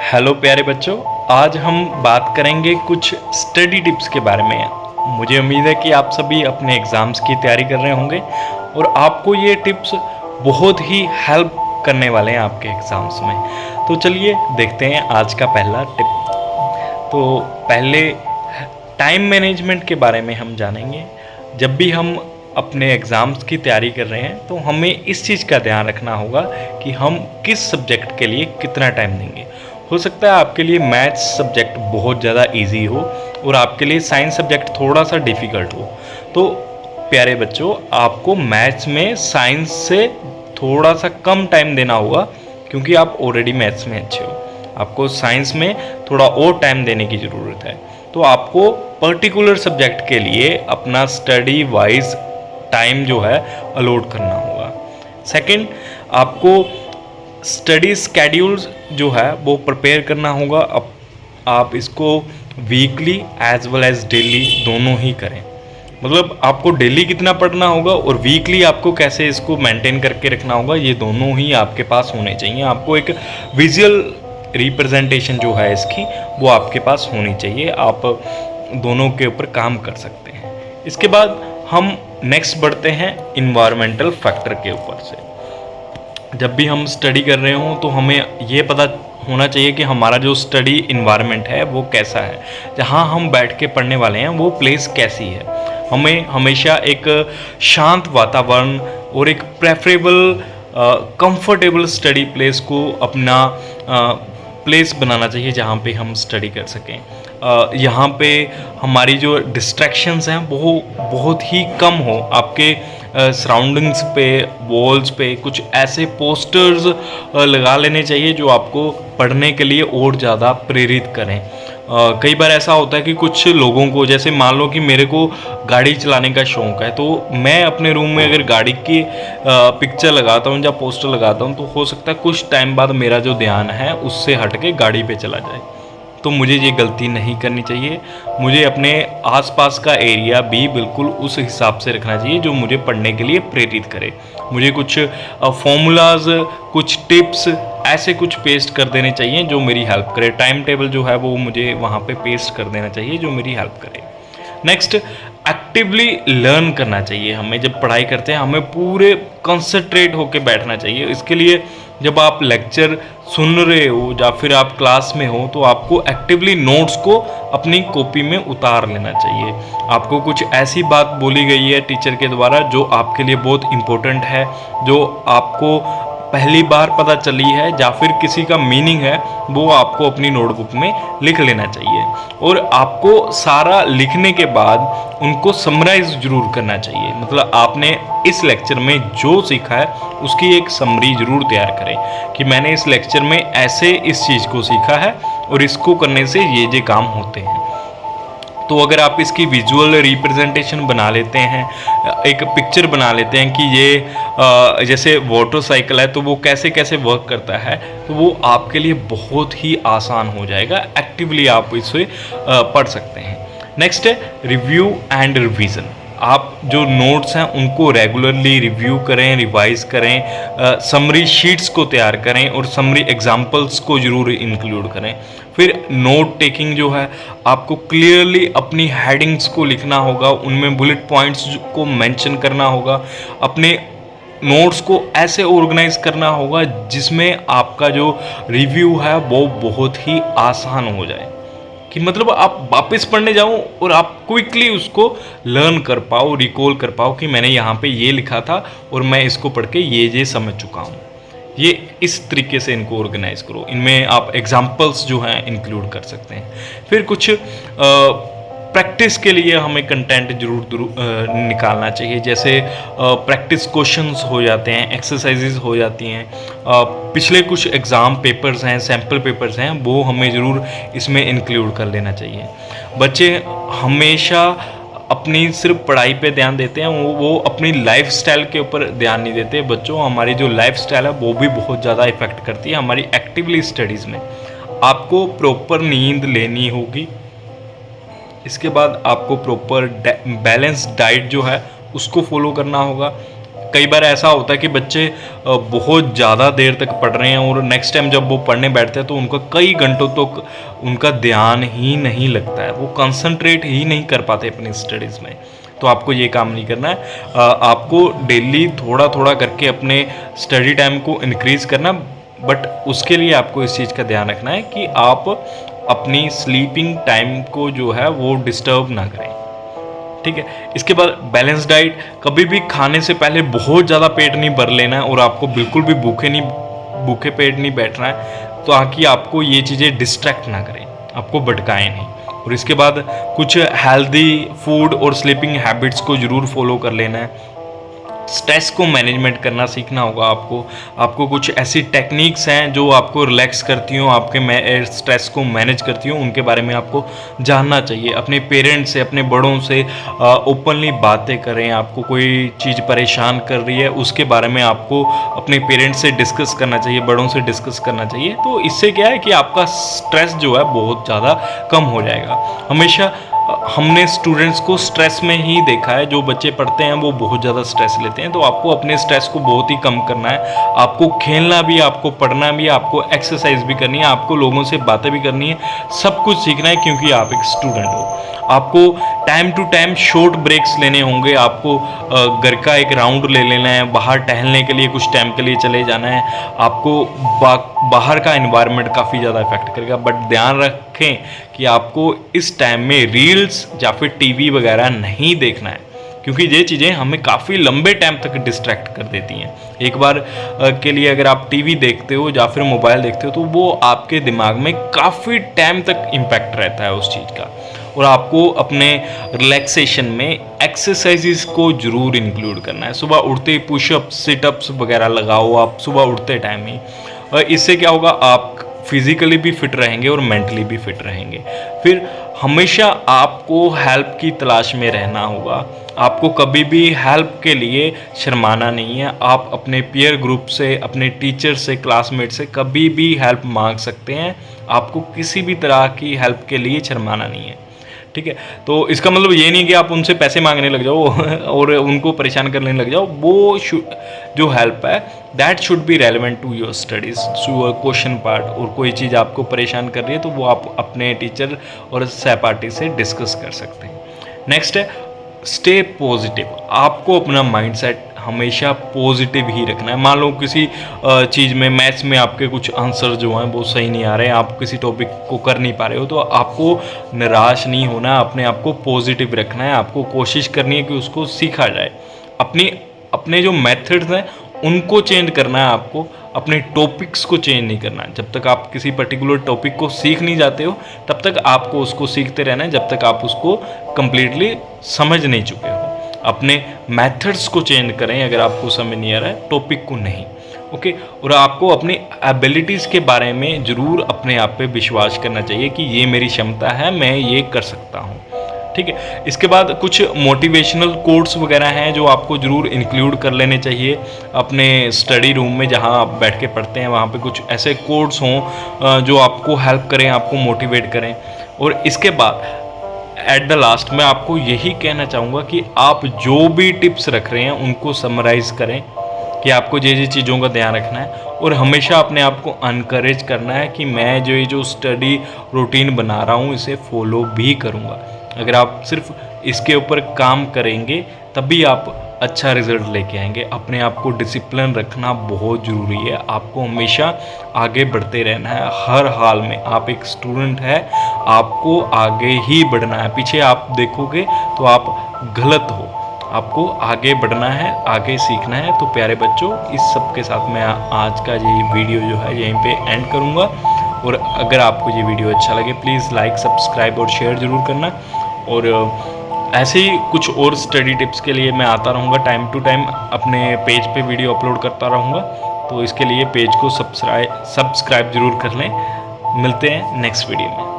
Hello प्यारे बच्चों, आज हम बात करेंगे कुछ स्टडी टिप्स के बारे में। मुझे उम्मीद है कि आप सभी अपने एग्ज़ाम्स की तैयारी कर रहे होंगे और आपको ये टिप्स बहुत ही हेल्प करने वाले हैं आपके एग्ज़ाम्स में। तो चलिए देखते हैं आज का पहला टिप। तो पहले टाइम मैनेजमेंट के बारे में हम जानेंगे। जब भी हम अपने एग्ज़ाम्स की तैयारी कर रहे हैं तो हमें इस चीज़ का ध्यान रखना होगा कि हम किस सब्जेक्ट के लिए कितना टाइम देंगे। हो सकता है आपके लिए मैथ्स सब्जेक्ट बहुत ज़्यादा इजी हो और आपके लिए साइंस सब्जेक्ट थोड़ा सा डिफ़िकल्ट हो। तो प्यारे बच्चों, आपको मैथ्स में साइंस से थोड़ा सा कम टाइम देना होगा क्योंकि आप ऑलरेडी मैथ्स में अच्छे हो। आपको साइंस में थोड़ा और टाइम देने की ज़रूरत है। तो आपको पर्टिकुलर सब्जेक्ट के लिए अपना स्टडी वाइज टाइम जो है अलॉट करना होगा। सेकंड, आपको स्टडी स्केड्यूल्स जो है वो प्रिपेयर करना होगा। अब आप इसको weekly as well as daily दोनों ही करें। मतलब आपको डेली कितना पढ़ना होगा और वीकली आपको कैसे इसको मेंटेन करके रखना होगा, ये दोनों ही आपके पास होने चाहिए। आपको एक विजुअल रिप्रेजेंटेशन जो है इसकी वो आपके पास होनी चाहिए। आप दोनों के ऊपर काम कर सकते हैं। इसके बाद हम नेक्स्ट बढ़ते हैं इन्वायरमेंटल फैक्टर के ऊपर से। जब भी हम स्टडी कर रहे हों तो हमें ये पता होना चाहिए कि हमारा जो स्टडी इन्वायरमेंट है वो कैसा है। जहाँ हम बैठ के पढ़ने वाले हैं वो प्लेस कैसी है। हमें हमेशा एक शांत वातावरण और एक प्रेफरेबल कंफर्टेबल स्टडी प्लेस को अपना प्लेस बनाना चाहिए जहाँ पे हम स्टडी कर सकें। यहाँ पे हमारी जो डिस्ट्रैक्शंस हैं वो बहुत ही कम हो। आपके सराउंडिंग्स पे, वॉल्स पे कुछ ऐसे पोस्टर्स लगा लेने चाहिए जो आपको पढ़ने के लिए और ज़्यादा प्रेरित करें। कई बार ऐसा होता है कि कुछ लोगों को, जैसे मान लो कि मेरे को गाड़ी चलाने का शौक़ है, तो मैं अपने रूम में अगर गाड़ी की पिक्चर लगाता हूँ या पोस्टर लगाता हूँ तो हो सकता है कुछ टाइम बाद मेरा जो ध्यान है उससे हट के गाड़ी पे चला जाए। तो मुझे ये गलती नहीं करनी चाहिए। मुझे अपने आसपास का एरिया भी बिल्कुल उस हिसाब से रखना चाहिए जो मुझे पढ़ने के लिए प्रेरित करे। मुझे कुछ फॉर्मूलाज, कुछ टिप्स ऐसे कुछ पेस्ट कर देने चाहिए जो मेरी हेल्प करे। टाइम टेबल जो है वो मुझे वहाँ पे पेस्ट कर देना चाहिए जो मेरी हेल्प करे। नेक्स्ट, एक्टिवली लर्न करना चाहिए। हमें जब पढ़ाई करते हैं हमें पूरे कंसंट्रेट होकर बैठना चाहिए। इसके लिए जब आप लेक्चर सुन रहे हो या फिर आप क्लास में हो तो आपको एक्टिवली नोट्स को अपनी कॉपी में उतार लेना चाहिए। आपको कुछ ऐसी बात बोली गई है टीचर के द्वारा जो आपके लिए बहुत इम्पोर्टेंट है, जो आपको पहली बार पता चली है या फिर किसी का मीनिंग है, वो आपको अपनी नोटबुक में लिख लेना चाहिए। और आपको सारा लिखने के बाद उनको समराइज जरूर करना चाहिए। मतलब आपने इस लेक्चर में जो सीखा है उसकी एक समरी जरूर तैयार करें कि मैंने इस लेक्चर में ऐसे इस चीज़ को सीखा है और इसको करने से ये काम होते हैं। तो अगर आप इसकी विजुअल रिप्रेजेंटेशन बना लेते हैं, एक पिक्चर बना लेते हैं कि ये जैसे मोटरसाइकिल है तो वो कैसे कैसे वर्क करता है, तो वो आपके लिए बहुत ही आसान हो जाएगा। एक्टिवली आप इसे पढ़ सकते हैं। नेक्स्ट है रिव्यू एंड रिवीजन। आप जो नोट्स हैं उनको रेगुलरली रिव्यू करें, रिवाइज करें, समरी शीट्स को तैयार करें और समरी एग्जांपल्स को ज़रूर इंक्लूड करें। फिर नोट टेकिंग जो है, आपको क्लियरली अपनी हेडिंग्स को लिखना होगा, उनमें बुलेट पॉइंट्स को मेंशन करना होगा। अपने नोट्स को ऐसे ऑर्गेनाइज करना होगा जिसमें आपका जो रिव्यू है वो बहुत ही आसान हो जाए कि मतलब आप वापस पढ़ने जाओ और आप क्विकली उसको लर्न कर पाओ, रिकॉल कर पाओ कि मैंने यहाँ पे ये लिखा था और मैं इसको पढ़ के ये समझ चुका हूँ। ये इस तरीके से इनको ऑर्गेनाइज करो। इनमें आप एग्जांपल्स जो हैं इंक्लूड कर सकते हैं। फिर कुछ प्रैक्टिस के लिए हमें कंटेंट जरूर निकालना चाहिए। जैसे प्रैक्टिस क्वेश्चंस हो जाते हैं, एक्सरसाइजेज हो जाती हैं, पिछले कुछ एग्ज़ाम पेपर्स हैं, सैम्पल पेपर्स हैं, वो हमें ज़रूर इसमें इंक्लूड कर लेना चाहिए। बच्चे हमेशा अपनी सिर्फ पढ़ाई पे ध्यान देते हैं, वो अपनी लाइफ स्टाइल के ऊपर ध्यान नहीं देते। बच्चों, हमारी जो लाइफ स्टाइल है वो भी बहुत ज़्यादा इफ़ेक्ट करती है हमारी एक्टिवली स्टडीज़ में। आपको प्रॉपर नींद लेनी होगी। इसके बाद आपको प्रॉपर बैलेंस डाइट जो है उसको फॉलो करना होगा। कई बार ऐसा होता है कि बच्चे बहुत ज़्यादा देर तक पढ़ रहे हैं और नेक्स्ट टाइम जब वो पढ़ने बैठते हैं तो उनका कई घंटों तक उनका ध्यान ही नहीं लगता है, वो कंसंट्रेट ही नहीं कर पाते अपनी स्टडीज़ में। तो आपको ये काम नहीं करना है। आपको डेली थोड़ा थोड़ा करके अपने स्टडी टाइम को इंक्रीज़ करना, बट उसके लिए आपको इस चीज़ का ध्यान रखना है कि आप अपनी स्लीपिंग टाइम को जो है वो डिस्टर्ब ना करें, ठीक है। इसके बाद बैलेंस डाइट, कभी भी खाने से पहले बहुत ज़्यादा पेट नहीं भर लेना है और आपको बिल्कुल भी भूखे पेट नहीं बैठना है, तो ताकि आपको ये चीज़ें डिस्ट्रैक्ट ना करें, आपको भटकाएं नहीं। और इसके बाद कुछ हेल्दी फूड और स्लीपिंग हैबिट्स को ज़रूर फॉलो कर लेना है। स्ट्रेस को मैनेजमेंट करना सीखना होगा आपको कुछ ऐसी टेक्निक्स हैं जो आपको रिलैक्स करती हो, आपके स्ट्रेस को मैनेज करती हो, उनके बारे में आपको जानना चाहिए। अपने पेरेंट्स से, अपने बड़ों से ओपनली बातें करें। आपको कोई चीज़ परेशान कर रही है उसके बारे में आपको अपने पेरेंट्स से डिस्कस करना चाहिए, बड़ों से डिस्कस करना चाहिए। तो इससे क्या है कि आपका स्ट्रेस जो है बहुत ज़्यादा कम हो जाएगा। हमेशा हमने स्टूडेंट्स को स्ट्रेस में ही देखा है, जो बच्चे पढ़ते हैं वो बहुत ज़्यादा स्ट्रेस लेते हैं। तो आपको अपने स्ट्रेस को बहुत ही कम करना है। आपको खेलना भी, आपको पढ़ना भी, आपको एक्सरसाइज भी करनी है, आपको लोगों से बातें भी करनी है, सब कुछ सीखना है, क्योंकि आप एक स्टूडेंट हो। आपको time to time short breaks लेने होंगे। आपको घर का एक राउंड ले लेना है, बाहर टहलने के लिए कुछ टाइम के लिए चले जाना है। आपको बाहर का एनवायरनमेंट काफ़ी ज़्यादा इफेक्ट करेगा, बट ध्यान रखें कि आपको इस टाइम में रील्स या फिर टीवी वगैरह नहीं देखना है, क्योंकि ये चीज़ें हमें काफ़ी लंबे टाइम तक डिस्ट्रैक्ट कर देती हैं। एक बार के लिए अगर आप टीवी देखते हो या फिर मोबाइल देखते हो तो वो आपके दिमाग में काफ़ी टाइम तक इम्पैक्ट रहता है उस चीज़ का। और आपको अपने रिलैक्सेशन में एक्सरसाइजेस को ज़रूर इंक्लूड करना है। सुबह उठते ही पुशअप्स, सिटअप्स वगैरह लगाओ आप सुबह उठते टाइम ही। और इससे क्या होगा, आप फिजिकली भी फिट रहेंगे और मेंटली भी फिट रहेंगे। फिर हमेशा आपको हेल्प की तलाश में रहना होगा। आपको कभी भी हेल्प के लिए शर्माना नहीं है। आप अपने पीयर ग्रुप से, अपने टीचर से, क्लासमेट से कभी भी हेल्प मांग सकते हैं। आपको किसी भी तरह की हेल्प के लिए शर्माना नहीं है, ठीक है। तो इसका मतलब ये नहीं कि आप उनसे पैसे मांगने लग जाओ और उनको परेशान करने लग जाओ। वो जो हेल्प है that should be relevant to your studies, to your question part. और कोई चीज़ आपको परेशान कर रही है तो वो आप अपने टीचर और सहपाठी से डिस्कस कर सकते हैं। नेक्स्ट है स्टे पॉजिटिव। आपको अपना माइंडसेट हमेशा पॉजिटिव ही रखना है। मान लो किसी चीज़ में, मैथ्स में आपके कुछ आंसर जो हैं वो सही नहीं आ रहे हैं, आप किसी टॉपिक को कर नहीं पा रहे हो, तो आपको निराश नहीं होना है, अपने आप को पॉजिटिव रखना है। आपको कोशिश करनी है कि उसको सीखा जाए। अपने जो मेथड्स हैं उनको चेंज करना है आपको, अपने टॉपिक्स को चेंज नहीं करना है। जब तक आप किसी पर्टिकुलर टॉपिक को सीख नहीं जाते हो तब तक आपको उसको सीखते रहना है, जब तक आप उसको कंप्लीटली समझ नहीं चुके हो। अपने मेथड्स को चेंज करें अगर आपको समझ नहीं आ रहा है, टॉपिक को नहीं, ओके। और आपको अपनी एबिलिटीज़ के बारे में ज़रूर अपने आप पे विश्वास करना चाहिए कि ये मेरी क्षमता है, मैं ये कर सकता हूँ, ठीक है। इसके बाद कुछ मोटिवेशनल कोट्स वगैरह हैं जो आपको ज़रूर इंक्लूड कर लेने चाहिए अपने स्टडी रूम में, जहाँ आप बैठ के पढ़ते हैं वहाँ पे कुछ ऐसे कोट्स हों जो आपको हेल्प करें, आपको मोटिवेट करें। और इसके बाद एट द लास्ट मैं आपको यही कहना चाहूँगा कि आप जो भी टिप्स रख रहे हैं उनको समराइज़ करें कि आपको ये चीज़ों का ध्यान रखना है, और हमेशा अपने आप को अनकरेज करना है कि मैं जो स्टडी रूटीन बना रहा हूँ इसे फॉलो भी करूँगा। अगर आप सिर्फ इसके ऊपर काम करेंगे तभी आप अच्छा रिजल्ट लेके आएंगे। अपने आप को डिसिप्लिन रखना बहुत ज़रूरी है। आपको हमेशा आगे बढ़ते रहना है हर हाल में। आप एक स्टूडेंट है, आपको आगे ही बढ़ना है। पीछे आप देखोगे तो आप गलत हो। आपको आगे बढ़ना है, आगे सीखना है। तो प्यारे बच्चों, इस सब के साथ मैं आज का ये वीडियो जो है यहीं पे एंड करूँगा। और अगर आपको ये वीडियो अच्छा लगे प्लीज़ लाइक, सब्सक्राइब और शेयर ज़रूर करना। और ऐसे ही कुछ और स्टडी टिप्स के लिए मैं आता रहूँगा टाइम टू टाइम, अपने पेज पे वीडियो अपलोड करता रहूँगा। तो इसके लिए पेज को सब्सक्राइब ज़रूर कर लें। मिलते हैं नेक्स्ट वीडियो में।